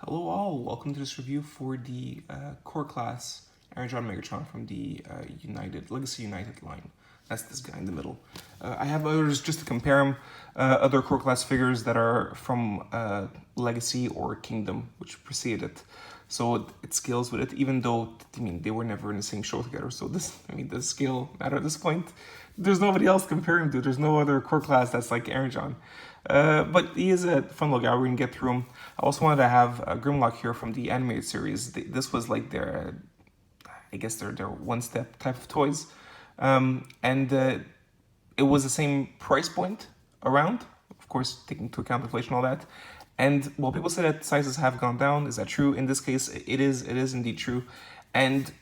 Hello all, welcome to this review for the core class Energon Megatron from the Legacy United line. That's this guy in the middle. I have others just to compare them, other core class figures that are from Legacy or Kingdom, which preceded it. So it scales with it, even though, they were never in the same show together. So does scale matter at this point? There's nobody else comparing to. There's no other core class that's like Energon. But he is a fun little guy. We're going to get through him. I also wanted to have Grimlock here from the animated series. This was like their, I guess their one-step type of toys. It was the same price point around, of course, taking into account inflation and all that. And while people say that sizes have gone down, is that true? In this case, it is indeed true. And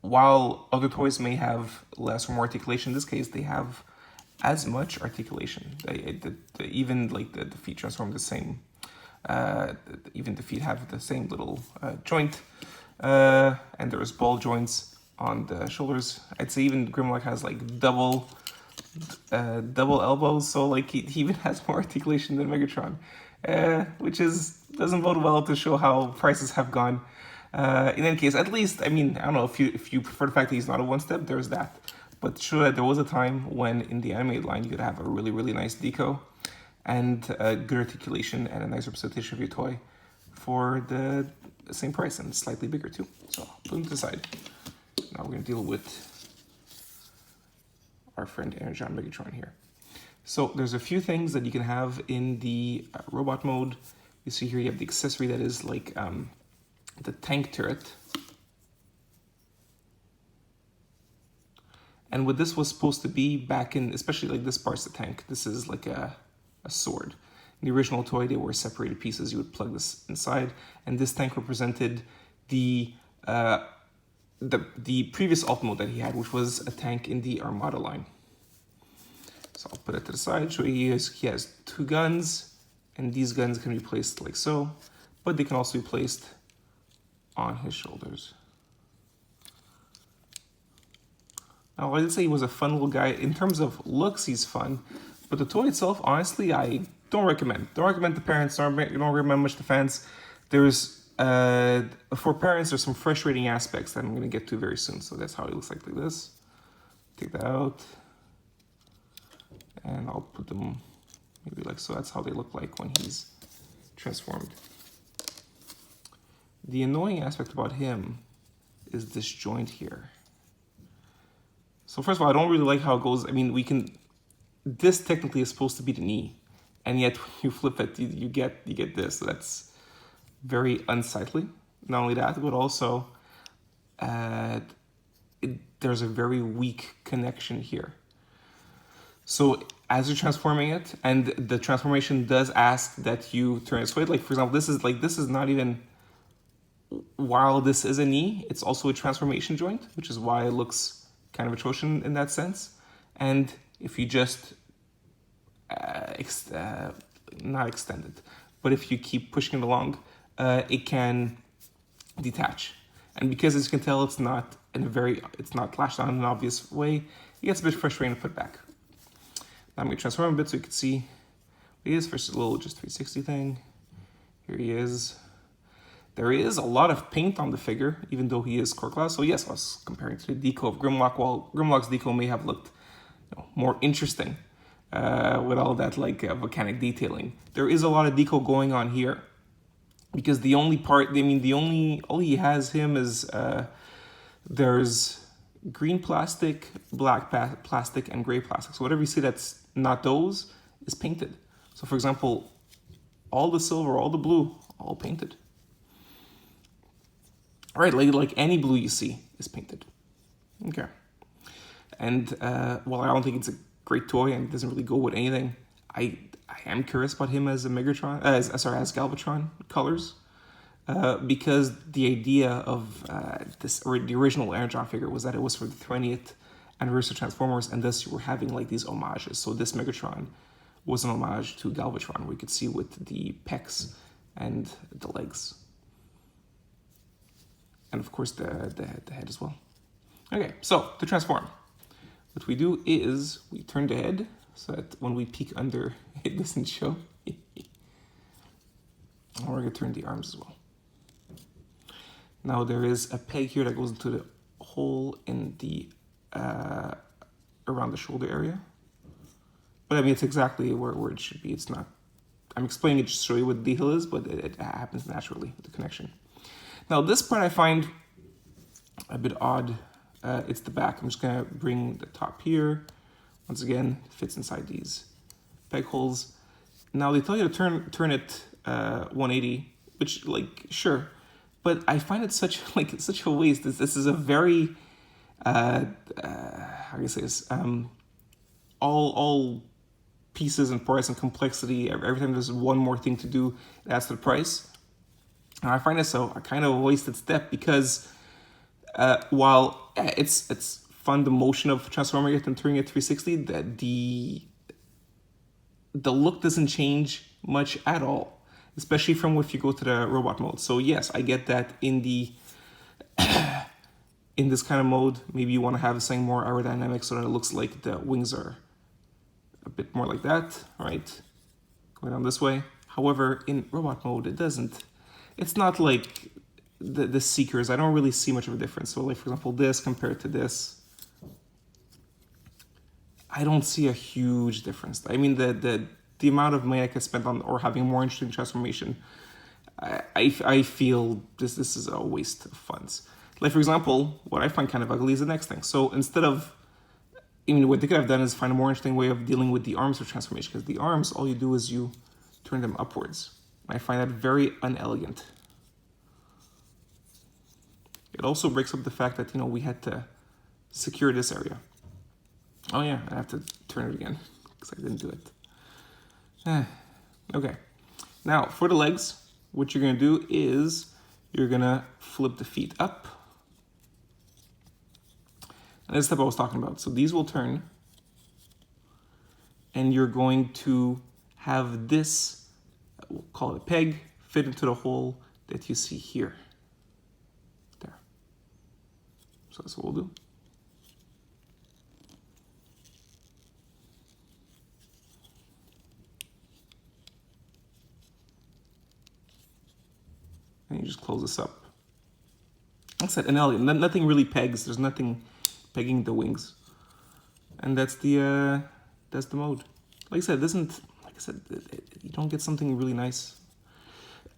while other toys may have less or more articulation, in this case, they have as much articulation. Even like the feet transform the same. Even the feet have the same little joint, and there's ball joints on the shoulders. I'd say even Grimlock has like double elbows, so like he even has more articulation than Megatron, which doesn't bode well to show how prices have gone. In any case, at least, I don't know if you prefer the fact that he's not a one-step, there's that. But sure, there was a time when in the animated line you could have a really, really nice deco and good articulation and a nice representation of your toy for the same price and slightly bigger too. So I'll put them to the side. Now we're going to deal with our friend Energon Megatron here. So there's a few things that you can have in the robot mode. You see here you have the accessory that is like the tank turret. And what this was supposed to be back in, especially like this part's the tank. This is like a sword. In the original toy, they were separated pieces. You would plug this inside, and this tank represented the previous Ultimate that he had, which was a tank in the Armada line. So I'll put it to the side, show you he has two guns, and these guns can be placed like so, but they can also be placed on his shoulders. Now, I did say he was a fun little guy. In terms of looks, he's fun, but the toy itself, honestly, I don't recommend. Don't recommend to parents. Don't recommend much to fans. There's for parents, there's some frustrating aspects that I'm going to get to very soon. So that's how he looks like this. Take that out, and I'll put them maybe like so. That's how they look like when he's transformed. The annoying aspect about him is this joint here. So first of all, I don't really like how it goes. This technically is supposed to be the knee, and yet when you flip it, you get this. So that's very unsightly. Not only that, but also there's a very weak connection here. So as you're transforming it, and the transformation does ask that you turn this way. Like for example, this is not even. While this is a knee, it's also a transformation joint, which is why it looks kind of atrocious in that sense. And if you just not extend it, but if you keep pushing it along, it can detach. And because as you can tell, it's not lashed on in an obvious way, it gets a bit frustrating to put back. Now I'm going to transform a bit so you can see what he is. First, a little just 360 thing. Here he is. There is a lot of paint on the figure, even though he is core class. So yes, I was comparing to the deco of Grimlock. While Grimlock's deco may have looked more interesting with all that volcanic detailing, there is a lot of deco going on here because the only part, all he has him is there's green plastic, black plastic, and gray plastic. So whatever you see that's not those is painted. So for example, all the silver, all the blue, all painted. Right, like any blue you see is painted. Okay. And while I don't think it's a great toy and it doesn't really go with anything, I am curious about him as a Megatron, as Galvatron colors, because the idea of the original Energon figure was that it was for the 20th anniversary of Transformers, and thus you were having like these homages. So this Megatron was an homage to Galvatron, where you could see with the pecs and the legs. And of course the head as well. Okay, so to transform, what we do is we turn the head so that when we peek under, it doesn't show. And we're going to turn the arms as well. Now there is a peg here that goes into the hole in the around the shoulder area. But I mean, it's exactly where it should be. It's not, I'm explaining it just to show you what the detail is, but it happens naturally with the connection. Now this part I find a bit odd. It's the back. I'm just gonna bring the top here. Once again, it fits inside these peg holes. Now they tell you to turn it 180, which, like, sure, but I find it such a waste. This is a very how do you say this? All pieces and parts and complexity. Every time there's one more thing to do, it adds to the price. And I find it so a kind of a wasted step because while it's fun, the motion of transforming it and turning it 360, that the look doesn't change much at all, especially from if you go to the robot mode. So yes, I get that in the in this kind of mode, maybe you want to have something more aerodynamic so that it looks like the wings are a bit more like that, right? Going down this way. However, in robot mode, it doesn't. It's not like the Seekers. I don't really see much of a difference. So like, for example, this compared to this, I don't see a huge difference. I mean, the amount of money I could spend on or having more interesting transformation, I feel this is a waste of funds. Like, for example, what I find kind of ugly is the next thing. So instead of, I mean, what they could have done is find a more interesting way of dealing with the arms of transformation, because the arms, all you do is you turn them upwards. I find that very unelegant. It also breaks up the fact that, you know, we had to secure this area. Oh yeah, I have to turn it again because I didn't do it. Okay, now for the legs, what you're gonna do is you're gonna flip the feet up. And that's the step I was talking about. So these will turn, and you're going to have this, we'll call it a peg, fit into the hole that you see here. There. So that's what we'll do. And you just close this up. Like I said, nothing really pegs. There's nothing pegging the wings, and that's the mode. Like I said, it doesn't. Like I said, you don't get something really nice.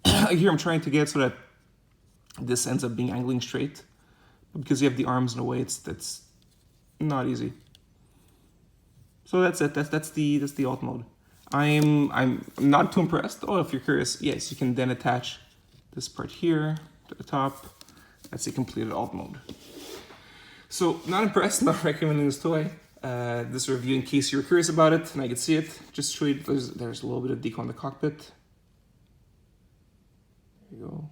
Here I'm trying to get so that this ends up being angling straight, but because you have the arms in a way, that's not easy. So that's it. That's the alt mode. I'm not too impressed. Oh, if you're curious, yes, you can then attach this part here to the top. That's a completed alt mode. So not impressed, not recommending this toy. This review, in case you're curious about it and I could see it, just show you there's a little bit of decal in the cockpit. There you go.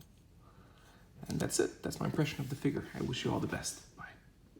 And that's it. That's my impression of the figure. I wish you all the best.